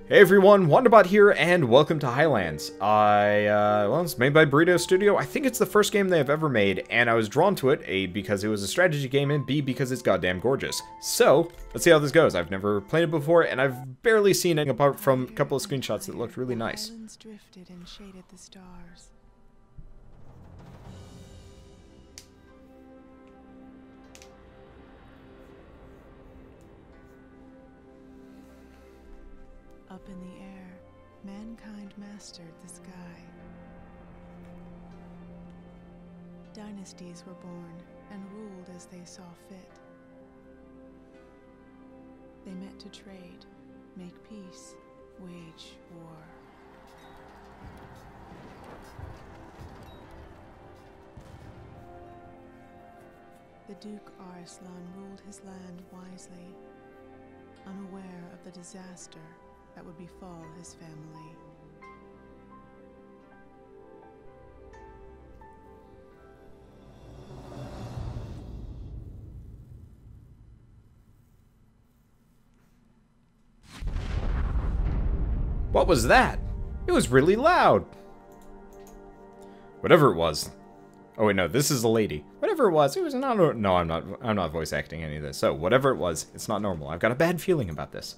Hey everyone, Wanderbot here, and welcome to Highlands. Well, it's made by Burrito Studio. I think it's the first game they have ever made, and I was drawn to it, A, because it was a strategy game, and B, because it's goddamn gorgeous. So, let's see how this goes. I've never played it before, and I've barely seen it apart from a couple of screenshots that looked really nice. Highlands drifted and shaded the stars. Up in the air, mankind mastered the sky. Dynasties were born and ruled as they saw fit. They met to trade, make peace, wage war. The Duke Arslan ruled his land wisely, unaware of the disaster that would befall his family. What was that? It was really loud. Whatever it was. Oh wait, no, this is a lady. Whatever it was not. No, I'm not voice acting any of this. So whatever it was, it's not normal. I've got a bad feeling about this.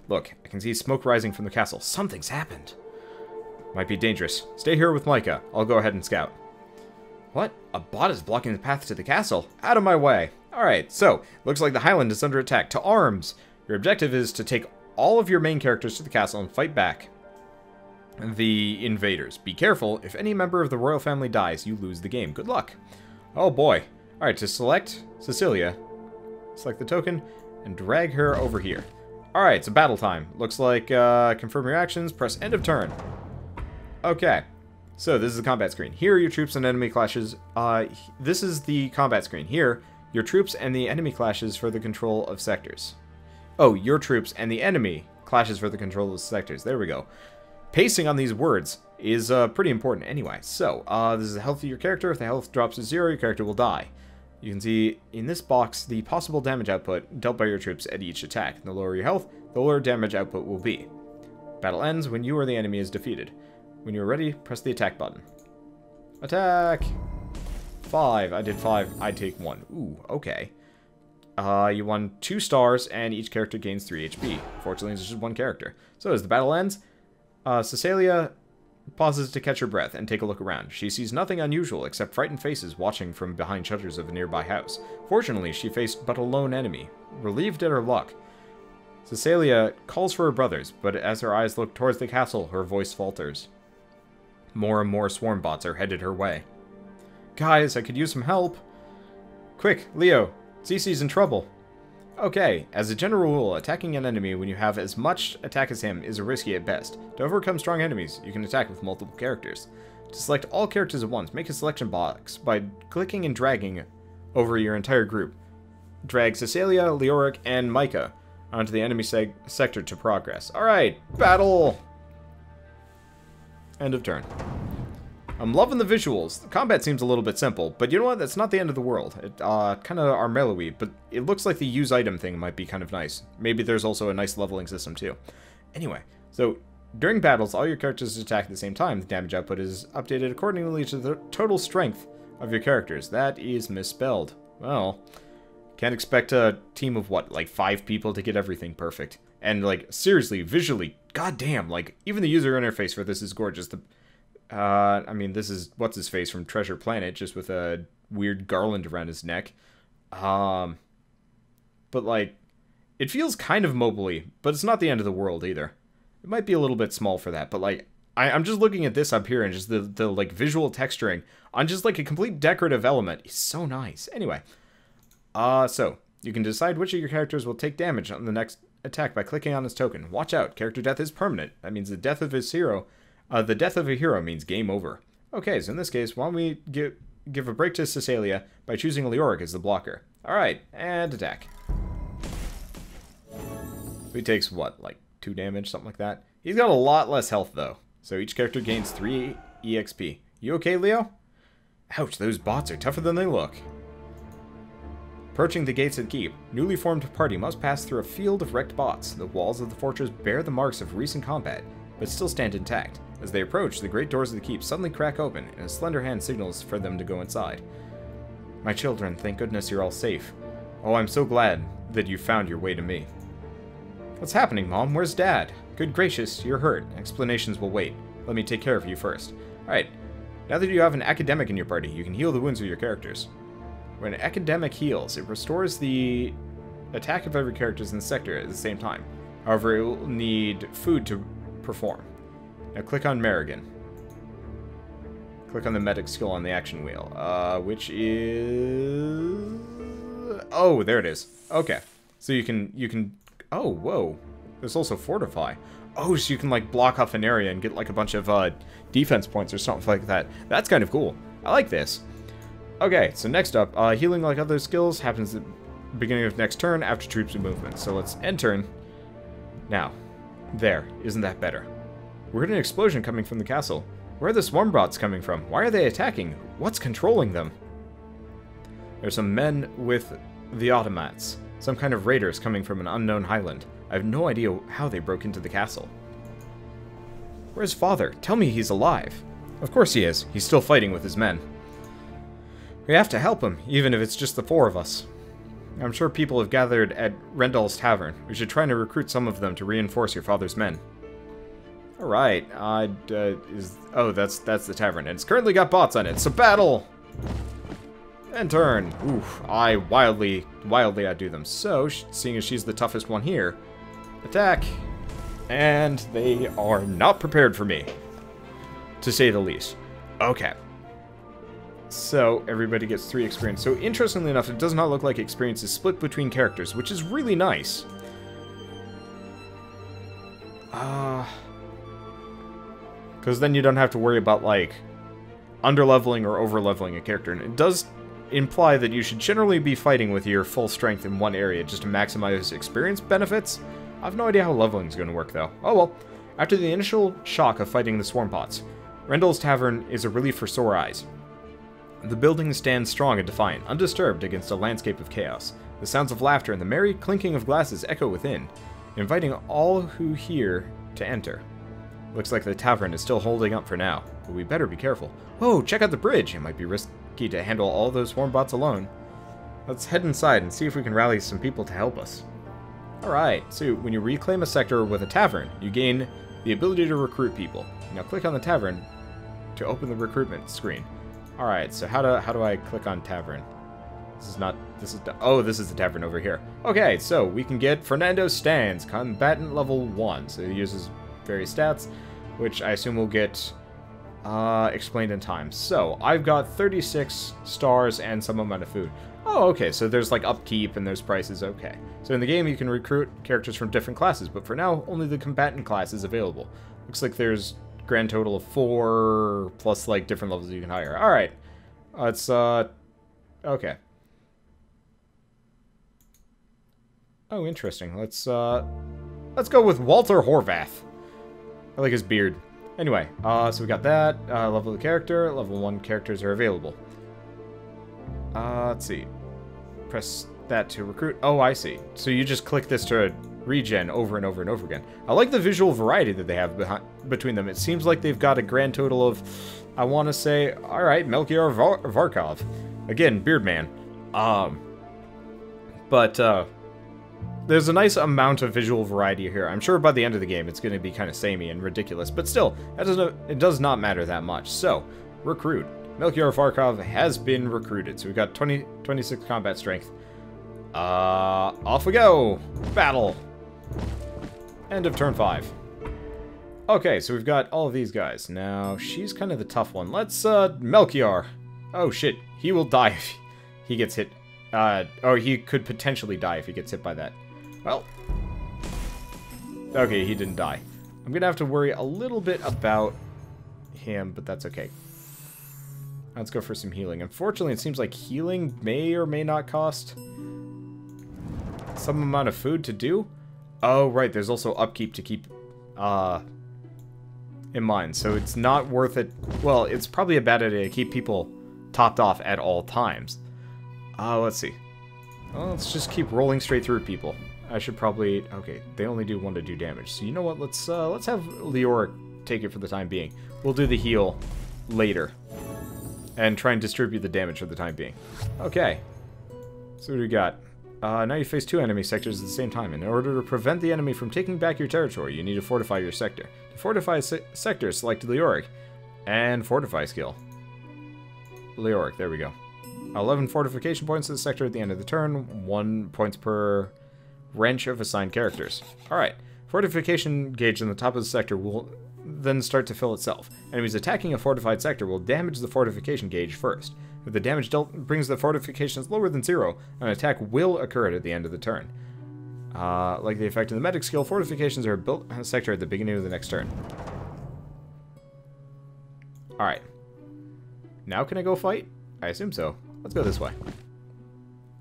Look, I can see smoke rising from the castle. Something's happened. Might be dangerous. Stay here with Micah. I'll go ahead and scout. What? A bot is blocking the path to the castle. Out of my way. Alright, so, looks like the Highland is under attack. To arms! Your objective is to take all of your main characters to the castle and fight back the invaders. Be careful. If any member of the royal family dies, you lose the game. Good luck. Oh boy. Alright, to select Cecilia, select the token, and drag her over here. Alright, it's battle time. Looks like, confirm your actions, press end of turn. Okay. So, this is the combat screen. Here, your troops and enemy clashes. This is the combat screen. Here, your troops and the enemy clashes for the control of sectors. Oh, your troops and the enemy clashes for the control of sectors. There we go. Pacing on these words is, pretty important anyway. So, this is the health of your character. If the health drops to 0, your character will die. You can see in this box the possible damage output dealt by your troops at each attack. The lower your health, the lower damage output will be. Battle ends when you or the enemy is defeated. When you're ready, press the attack button. Attack! 5. I did 5. I take 1. Ooh, okay. You won 2 stars, and each character gains 3 HP. Fortunately, it's just one character. So as the battle ends, Cecilia pauses to catch her breath and take a look around. She sees nothing unusual except frightened faces watching from behind shutters of a nearby house. Fortunately, she faced but a lone enemy. Relieved at her luck, Cecilia calls for her brothers, but as her eyes look towards the castle, her voice falters. More and more swarm bots are headed her way. Guys, I could use some help. Quick, Leo, Cece's in trouble. Okay, as a general rule, attacking an enemy when you have as much attack as him is risky at best. To overcome strong enemies, you can attack with multiple characters. To select all characters at once, make a selection box by clicking and dragging over your entire group. Drag Cecilia, Leoric, and Micah onto the enemy sector to progress. Alright, battle! End of turn. I'm loving the visuals. The combat seems a little bit simple, but you know what? That's not the end of the world. It, kind of Armello-y, but it looks like the use item thing might be kind of nice. Maybe there's also a nice leveling system, too. Anyway, so, during battles, all your characters attack at the same time. The damage output is updated accordingly to the total strength of your characters. That is misspelled. Well, can't expect a team of, what, like 5 people to get everything perfect. And, like, seriously, visually, goddamn, like, even the user interface for this is gorgeous. I mean, this is what's-his-face from Treasure Planet, just with a weird garland around his neck. But, like, it feels kind of mobile-y, but it's not the end of the world, either. It might be a little bit small for that, but, like, I'm just looking at this up here, and just the like, visual texturing on just, like, a complete decorative element is so nice. Anyway, so, you can decide which of your characters will take damage on the next attack by clicking on his token. Watch out, character death is permanent. That means the death of his hero... the death of a hero means game over. Okay, so in this case, why don't we give a break to Cecilia by choosing Leoric as the blocker. Alright, and attack. He takes, what, like 2 damage, something like that? He's got a lot less health, though. So each character gains 3 EXP. You okay, Leo? Ouch, those bots are tougher than they look. Approaching the gates of the keep, newly formed party must pass through a field of wrecked bots. The walls of the fortress bear the marks of recent combat, but still stand intact. As they approach, the great doors of the keep suddenly crack open, and a slender hand signals for them to go inside. My children, thank goodness you're all safe. Oh, I'm so glad that you found your way to me. What's happening, Mom? Where's Dad? Good gracious, you're hurt. Explanations will wait. Let me take care of you first. Alright, now that you have an academic in your party, you can heal the wounds of your characters. When an academic heals, it restores the attack of every character in the sector at the same time. However, it will need food to perform. Now click on Merrigan. Click on the medic skill on the action wheel, which is... Oh, there it is. Okay. So you can... Oh, whoa. There's also Fortify. Oh, so you can, like, block off an area and get, like, a bunch of defense points or something like that. That's kind of cool. I like this. Okay, so next up, healing like other skills happens at the beginning of next turn after troops in movement. So let's end turn. Now. There. Isn't that better? We heard an explosion coming from the castle. Where are the Wanderbots coming from? Why are they attacking? What's controlling them? There's some men with the automats. Some kind of raiders coming from an unknown highland. I have no idea how they broke into the castle. Where's Father? Tell me he's alive. Of course he is. He's still fighting with his men. We have to help him, even if it's just the 4 of us. I'm sure people have gathered at Rendell's Tavern. We should try to recruit some of them to reinforce your father's men. Alright, oh, that's the tavern, and it's currently got bots on it, so battle! And turn. Oof, I wildly outdo them. So, seeing as she's the toughest one here, attack! And they are not prepared for me, to say the least. Okay. So, everybody gets 3 experience. So, interestingly enough, it does not look like experience is split between characters, which is really nice. Because then you don't have to worry about, like, underleveling or overleveling a character. And it does imply that you should generally be fighting with your full strength in one area just to maximize experience benefits. I have no idea how leveling is going to work, though. Oh well. After the initial shock of fighting the swarm bots, Rendell's Tavern is a relief for sore eyes. The building stands strong and defiant, undisturbed against a landscape of chaos. The sounds of laughter and the merry clinking of glasses echo within, inviting all who hear to enter. Looks like the tavern is still holding up for now, but we better be careful. Whoa, check out the bridge! It might be risky to handle all those swarm bots alone. Let's head inside and see if we can rally some people to help us. Alright, so when you reclaim a sector with a tavern, you gain the ability to recruit people. Now click on the tavern to open the recruitment screen. Alright, so how do I click on tavern? This is the tavern over here. Okay, so we can get Fernando Stands, combatant level 1. So he uses various stats, which I assume will get explained in time. So I've got 36 stars and some amount of food. Oh, okay, so there's like upkeep and there's prices, okay. So in the game you can recruit characters from different classes, but for now only the combatant class is available. Looks like there's grand total of 4 plus like different levels you can hire. Alright. It's okay. Oh, interesting. Let's go with Walter Horvath. I like his beard. Anyway, so we got that. Level of the character. Level 1 characters are available. Let's see. Press that to recruit. Oh, I see. So you just click this to regen over and over and over again. I like the visual variety that they have between them. It seems like they've got a grand total of, I want to say, alright, Melchior Varkov. Again, Beardman. There's a nice amount of visual variety here. I'm sure by the end of the game it's going to be kind of samey and ridiculous, but still, it does not matter that much. So, recruit. Melchior Varkov has been recruited. So we've got 26 combat strength. Off we go! Battle! End of turn 5. Okay, so we've got all of these guys. Now, she's kind of the tough one. Let's, Melchior. Oh shit, he will die if he gets hit. Or he could potentially die if he gets hit by that. Well. Okay, he didn't die. I'm gonna have to worry a little bit about him, but that's okay. Let's go for some healing. Unfortunately, it seems like healing may or may not cost some amount of food to do. Oh, right, there's also upkeep to keep in mind, so it's not worth it. Well, it's probably a bad idea to keep people topped off at all times. Let's see. Well, let's just keep rolling straight through people. I should probably... Okay, they only do 1 to 2 damage. So you know what? Let's have Leoric take it for the time being. We'll do the heal later. And try and distribute the damage for the time being. Okay. So what do we got? Now you face 2 enemy sectors at the same time. In order to prevent the enemy from taking back your territory, you need to fortify your sector. To fortify a sector, select Leoric. And fortify skill. Leoric, there we go. 11 fortification points to the sector at the end of the turn. 1 points per wrench of assigned characters. Alright. Fortification gauge on the top of the sector will then start to fill itself. Enemies attacking a fortified sector will damage the fortification gauge first. If the damage dealt brings the fortifications lower than 0, an attack will occur at the end of the turn. Like the effect of the medic skill, fortifications are built on a sector at the beginning of the next turn. Alright. Now can I go fight? I assume so. Let's go this way.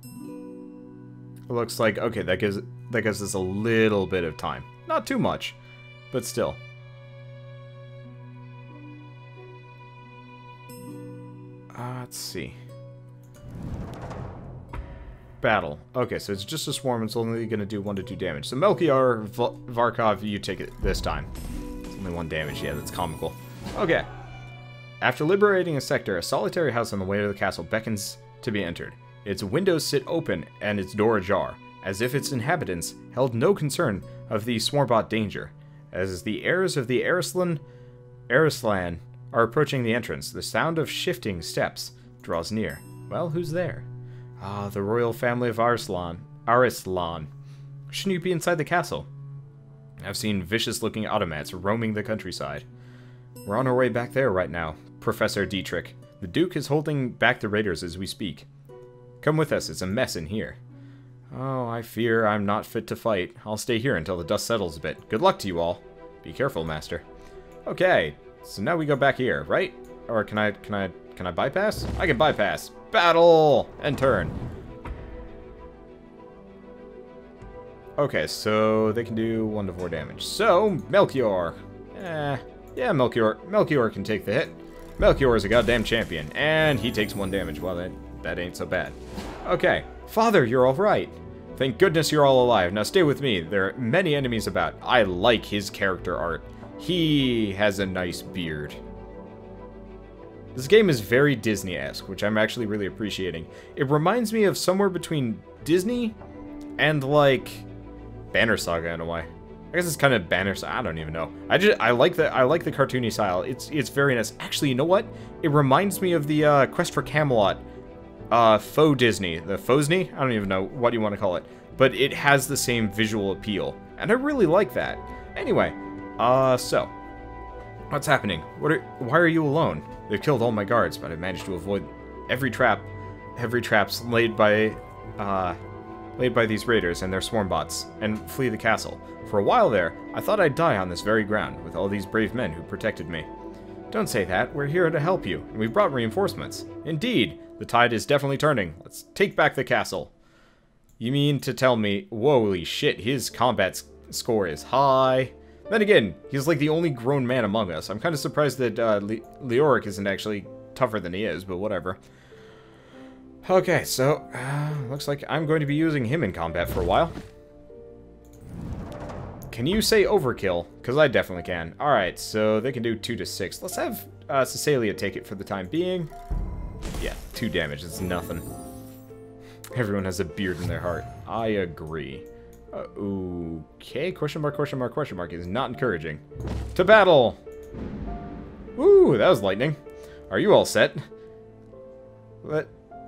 It looks like, okay, that gives us a little bit of time. Not too much, but still. Let's see. Battle. Okay, so it's just a swarm. It's only going to do 1 to 2 damage. So Melchior, Varkov, you take it this time. It's only 1 damage. Yeah, that's comical. Okay. After liberating a sector, a solitary house on the way to the castle beckons to be entered. Its windows sit open and its door ajar, as if its inhabitants held no concern of the Swarmbot danger. As the heirs of the Arislan are approaching the entrance, the sound of shifting steps draws near. Well, who's there? Ah, the royal family of Arislan. Shouldn't you be inside the castle? I've seen vicious-looking automats roaming the countryside. We're on our way back there right now, Professor Dietrich. The Duke is holding back the raiders as we speak. Come with us, it's a mess in here. Oh, I fear I'm not fit to fight. I'll stay here until the dust settles a bit. Good luck to you all. Be careful, Master. Okay, so now we go back here, right? Or can I bypass? I can bypass. Battle! And turn. Okay, so they can do 1 to 4 damage. So, Melchior. Yeah, Melchior can take the hit. Melchior is a goddamn champion, and he takes 1 damage. Well, that ain't so bad. Okay, Father, you're all right. Thank goodness you're all alive. Now stay with me. There are many enemies about. I like his character art. He has a nice beard. This game is very Disney-esque, which I'm actually really appreciating. It reminds me of somewhere between Disney and, like, Banner Saga in a way. I guess it's kind of Banner Saga. I don't even know. I like the cartoony style. It's very nice. Actually, you know what? It reminds me of the Quest for Camelot faux Disney. The Fosney? I don't even know what you want to call it. But it has the same visual appeal. And I really like that. Anyway, so. What's happening? Why are you alone? They've killed all my guards, but I managed to avoid every traps laid by these raiders and their swarmbots, and flee the castle. For a while there, I thought I'd die on this very ground, with all these brave men who protected me. Don't say that, we're here to help you, and we've brought reinforcements. Indeed, the tide is definitely turning. Let's take back the castle. You mean to tell me, holy shit, his combat score is high. Then again, he's like the only grown man among us. I'm kind of surprised that Leoric isn't actually tougher than he is, but whatever. Okay, so, looks like I'm going to be using him in combat for a while. Can you say overkill? Because I definitely can. Alright, so they can do 2 to 6. Let's have Cecilia take it for the time being. Yeah, 2 damage, it's nothing. Everyone has a beard in their heart. I agree. Okay, question mark is not encouraging. To battle! Woo, that was lightning. Are you all set?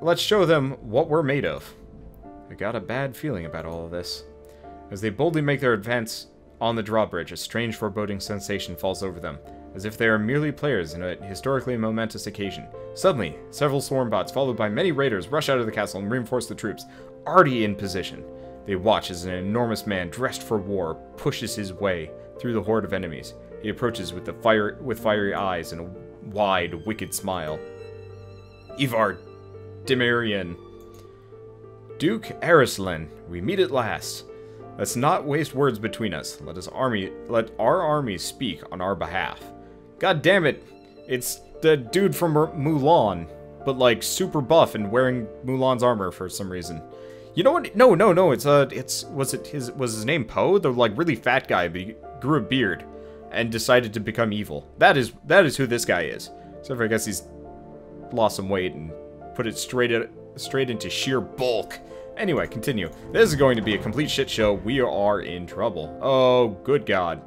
Let's show them what we're made of. I got a bad feeling about all of this. As they boldly make their advance on the drawbridge, a strange foreboding sensation falls over them, as if they are merely players in a historically momentous occasion. Suddenly, several swarmbots, followed by many raiders, rush out of the castle and reinforce the troops, already in position. They watch as an enormous man dressed for war pushes his way through the horde of enemies. He approaches with fiery eyes and a wide, wicked smile. Ivar Demarian. Duke Arislan, we meet at last. Let's not waste words between us. Let our army speak on our behalf. God damn it! It's the dude from Mulan, but like super buff and wearing Mulan's armor for some reason. You know what? No, no, no. Was his name Poe? The like really fat guy, but he grew a beard and decided to become evil. That is who this guy is. Except for I guess he's lost some weight and put it straight into sheer bulk. Anyway, continue. This is going to be a complete shit show. We are in trouble. Oh, good God.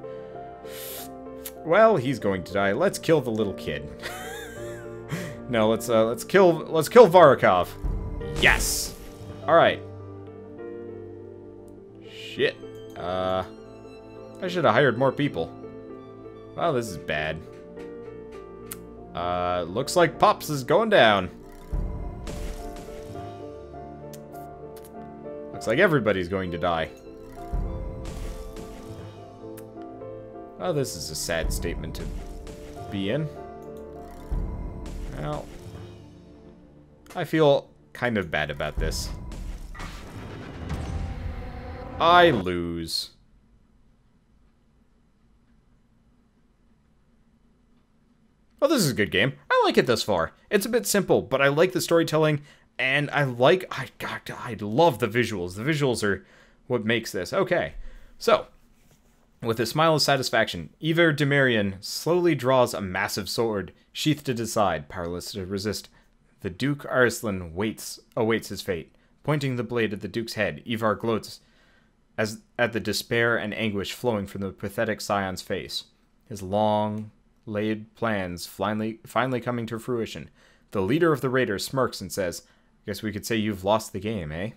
Well, he's going to die. Let's kill the little kid. No, let's kill Varakov. Yes. All right. Shit. I should have hired more people. Well, this is bad. Looks like Pops is going down. Looks like everybody's going to die. Well, this is a sad statement to be in. Well, I feel kind of bad about this. I lose. Well, this is a good game. I like it thus far. It's a bit simple, but I like the storytelling, and I love the visuals. The visuals are what makes this. Okay, so, with a smile of satisfaction, Ivar Demarian slowly draws a massive sword, sheathed at his side, powerless to resist. The Duke Arslan awaits his fate. Pointing the blade at the Duke's head, Ivar gloats as at the despair and anguish flowing from the pathetic scion's face. His long-laid plans finally coming to fruition. The leader of the raiders smirks and says, "Guess we could say you've lost the game, eh?"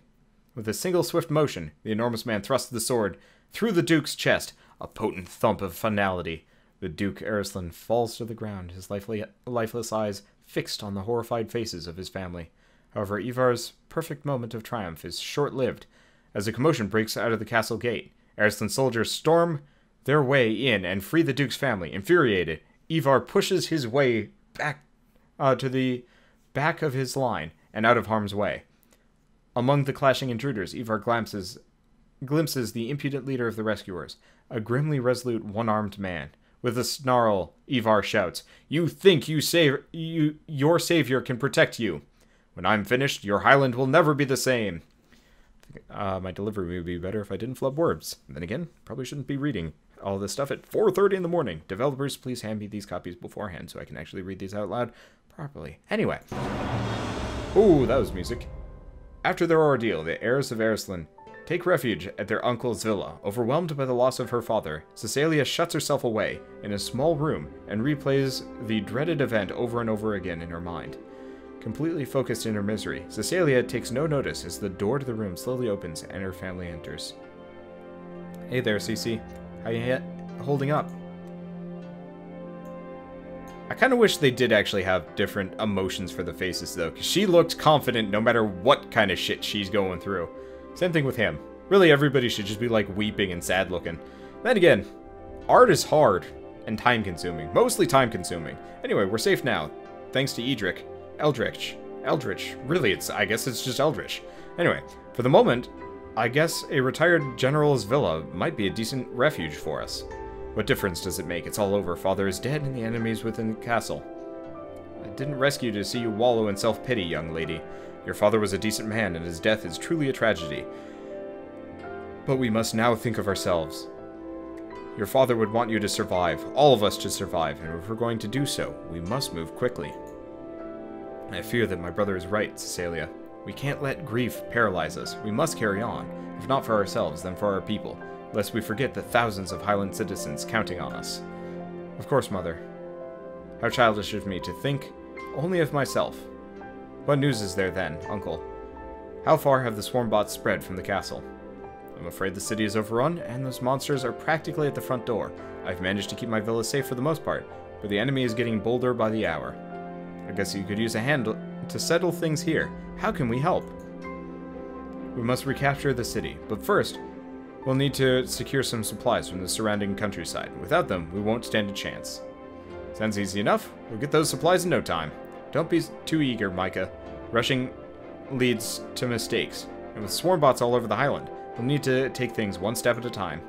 With a single swift motion, the enormous man thrusts the sword through the Duke's chest, a potent thump of finality. The Duke Arslan falls to the ground, his lifeless eyes fixed on the horrified faces of his family. However, Ivar's perfect moment of triumph is short-lived. As a commotion breaks out of the castle gate, Arslan's soldiers storm their way in and free the Duke's family. Infuriated, Ivar pushes his way back to the back of his line and out of harm's way. Among the clashing intruders, Ivar glimpses the impudent leader of the rescuers, a grimly resolute one-armed man. With a snarl, Ivar shouts, "You think your savior can protect you? When I'm finished, your Highland will never be the same." My delivery would be better if I didn't flub words. Then again, probably shouldn't be reading all this stuff at 4:30 in the morning. Developers, please hand me these copies beforehand so I can actually read these out loud properly. Anyway. Ooh, that was music. After their ordeal, the heirs of Arslan take refuge at their uncle's villa. Overwhelmed by the loss of her father, Cecilia shuts herself away in a small room and replays the dreaded event over and over again in her mind. Completely focused in her misery, Cecilia takes no notice as the door to the room slowly opens and her family enters. Hey there, Cece. How you holding up? I kind of wish they did actually have different emotions for the faces, though, because she looked confident no matter what kind of shit she's going through. Same thing with him. Really, everybody should just be, like, weeping and sad-looking. Then again, art is hard and time-consuming. Mostly time-consuming. Anyway, we're safe now. Thanks to Eldritch. Really, I guess it's just Eldritch. Anyway, for the moment, I guess a retired general's villa might be a decent refuge for us. What difference does it make? It's all over. Father is dead and the enemies within the castle. I didn't rescue to see you wallow in self-pity, young lady. Your father was a decent man and his death is truly a tragedy. But we must now think of ourselves. Your father would want you to survive, all of us to survive, and if we're going to do so, we must move quickly. I fear that my brother is right, Cecilia. We can't let grief paralyze us. We must carry on, if not for ourselves, then for our people, lest we forget the thousands of Highland citizens counting on us. Of course, Mother. How childish of me to think only of myself. What news is there then, Uncle? How far have the swarmbots spread from the castle? I'm afraid the city is overrun, and those monsters are practically at the front door. I've managed to keep my villa safe for the most part, but the enemy is getting bolder by the hour. I guess you could use a hand to settle things here. How can we help? We must recapture the city, but first, we'll need to secure some supplies from the surrounding countryside. Without them, we won't stand a chance. Sounds easy enough. We'll get those supplies in no time. Don't be too eager, Micah. Rushing leads to mistakes, and with swarmbots all over the Highland, we'll need to take things one step at a time.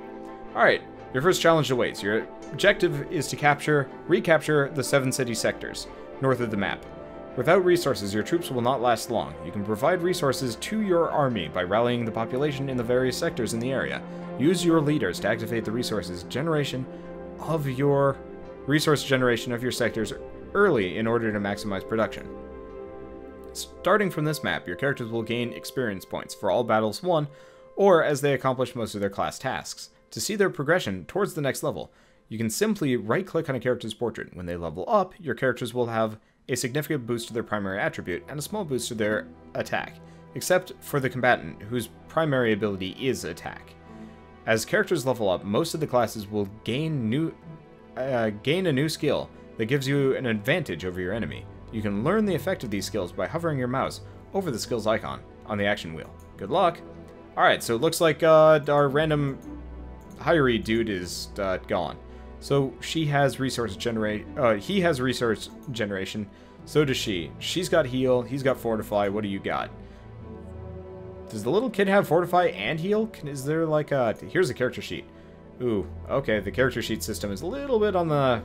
Alright, your first challenge awaits. Your objective is to recapture the 7 city sectors north of the map. Without resources, your troops will not last long. You can provide resources to your army by rallying the population in the various sectors in the area. Use your leaders to activate the resource generation of your sectors early in order to maximize production. Starting from this map, your characters will gain experience points for all battles won, or as they accomplish most of their class tasks. To see their progression towards the next level, you can simply right-click on a character's portrait. When they level up, your characters will have a significant boost to their primary attribute and a small boost to their attack, except for the combatant, whose primary ability is attack. As characters level up, most of the classes will gain a new skill that gives you an advantage over your enemy. You can learn the effect of these skills by hovering your mouse over the skills icon on the action wheel. Good luck! Alright, so it looks like our random hiree dude is gone. So he has resource generation, so does she. She's got heal, he's got fortify. What do you got? Does the little kid have fortify and heal? Is there like a... Here's a character sheet. Ooh, okay, the character sheet system is a little bit on the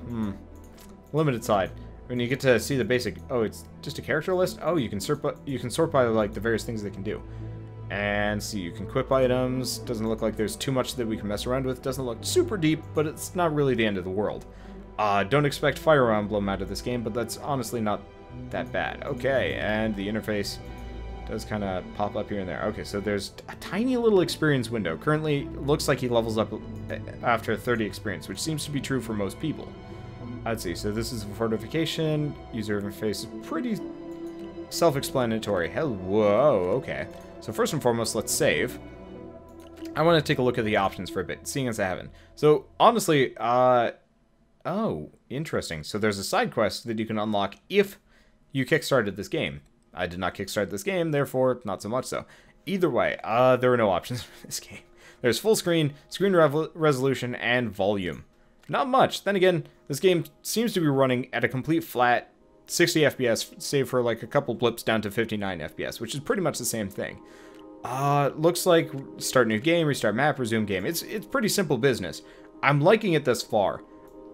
limited side. When you get to see the basic... Oh, it's just a character list? Oh, you can sort by like the various things they can do. And see, you can equip items. Doesn't look like there's too much that we can mess around with. Doesn't look super deep, but it's not really the end of the world. Don't expect Fire Emblem out of this game, but that's honestly not that bad. Okay, and the interface does kind of pop up here and there. Okay, so there's a tiny little experience window. Currently, looks like he levels up after 30 experience, which seems to be true for most people. Let's see, so this is a fortification. User interface is pretty self-explanatory. Whoa, okay. So first and foremost, let's save. I want to take a look at the options for a bit, seeing as I haven't. So, honestly, oh, interesting. So there's a side quest that you can unlock if you kickstarted this game. I did not kickstart this game, therefore, not so much so. Either way, there are no options for this game. There's full screen, resolution, and volume. Not much. Then again, this game seems to be running at a complete flat 60 FPS, save for like a couple blips down to 59 FPS, which is pretty much the same thing. Looks like start new game, restart map, resume game. It's pretty simple business. I'm liking it thus far.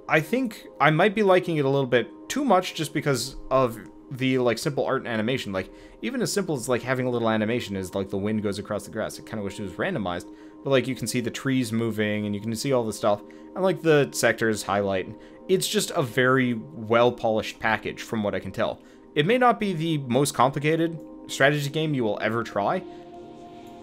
I think I might be liking it a little bit too much just because of the like simple art and animation. Like even as simple as like having a little animation as like the wind goes across the grass. I kind of wish it was randomized, but like you can see the trees moving and you can see all the stuff and like the sectors highlight. It's just a very well-polished package from what I can tell. It may not be the most complicated strategy game you will ever try,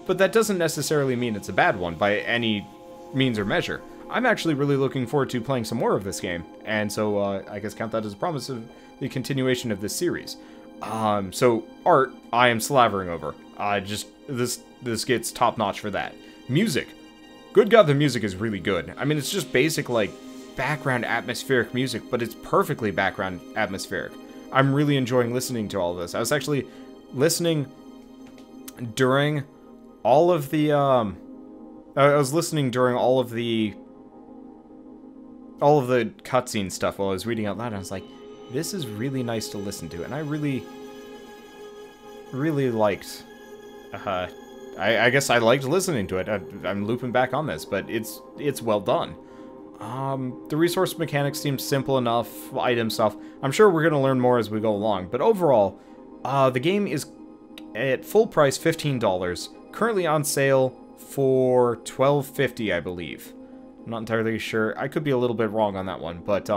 but that doesn't necessarily mean it's a bad one by any means or measure. I'm actually really looking forward to playing some more of this game, and so I guess count that as a promise of the continuation of this series. So art, I am slavering over. This gets top-notch for that. Music. Good God, the music is really good. I mean, it's just basic, like, background atmospheric music, but it's perfectly background atmospheric. I'm really enjoying listening to all of this. I was actually listening during all of the, cutscene stuff while I was reading out loud, and I was like, this is really nice to listen to, and I really liked, I guess I liked listening to it. I'm looping back on this, but it's well done. The resource mechanics seem simple enough, item stuff. I'm sure we're going to learn more as we go along, but overall, the game is at full price $15, currently on sale for $12.50, I believe. I'm not entirely sure. I could be a little bit wrong on that one, but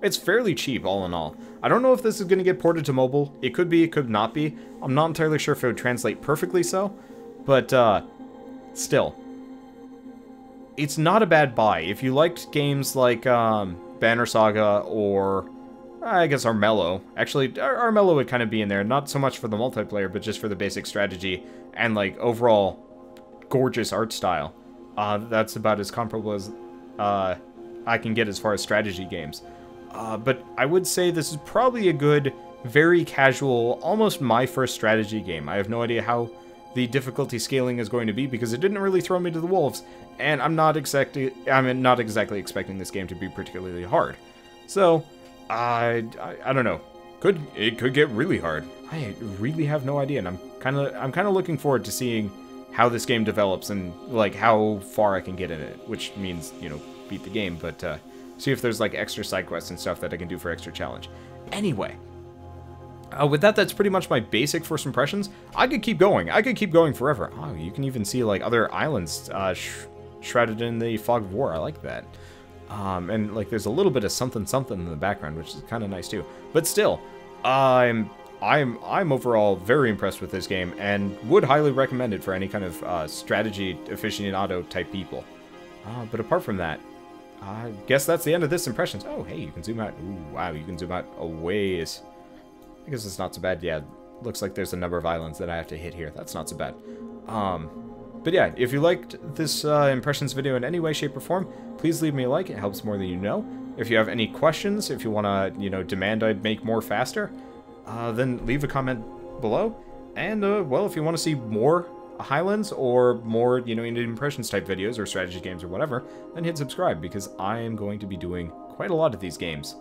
it's fairly cheap all in all. I don't know if this is going to get ported to mobile. It could be, it could not be. I'm not entirely sure if it would translate perfectly so, but still. It's not a bad buy. If you liked games like Banner Saga or, I guess, Armello. Actually, Armello would kind of be in there. Not so much for the multiplayer, but just for the basic strategy and, like, overall gorgeous art style. That's about as comparable as I can get as far as strategy games. But I would say this is probably a good, very casual, almost my first strategy game. I have no idea how the difficulty scaling is going to be because it didn't really throw me to the wolves, and I'm not exactly expecting this game to be particularly hard. So, I don't know. It could get really hard. I really have no idea, and I'm kind of looking forward to seeing how this game develops and like how far I can get in it, which means, you know, beat the game, but see if there's like extra side quests and stuff that I can do for extra challenge. Anyway, With that, that's pretty much my basic first impressions. I could keep going. I could keep going forever. Oh, you can even see, like, other islands shrouded in the fog of war. I like that. And, like, there's a little bit of something in the background, which is kind of nice, too. But still, I'm overall very impressed with this game, and would highly recommend it for any kind of strategy aficionado type people. But apart from that, I guess that's the end of this impressions. Oh, hey, you can zoom out. Ooh, wow, you can zoom out a ways. I guess it's not so bad. Yeah, looks like there's a number of islands that I have to hit here. That's not so bad. But yeah, if you liked this impressions video in any way, shape, or form, please leave me a like. It helps more than you know. If you have any questions, if you want to, you know, demand I make more faster, then leave a comment below. And, well, if you want to see more Highlands or more, you know, impressions type videos or strategy games or whatever, then hit subscribe, because I am going to be doing quite a lot of these games.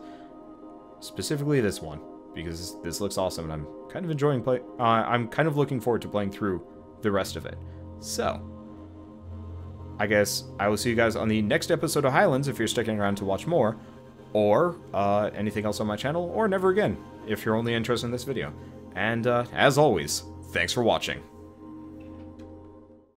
Specifically this one, because this looks awesome, and I'm kind of enjoying I'm kind of looking forward to playing through the rest of it. So, I guess I will see you guys on the next episode of Highlands if you're sticking around to watch more, or anything else on my channel, or never again if you're only interested in this video. And as always, thanks for watching.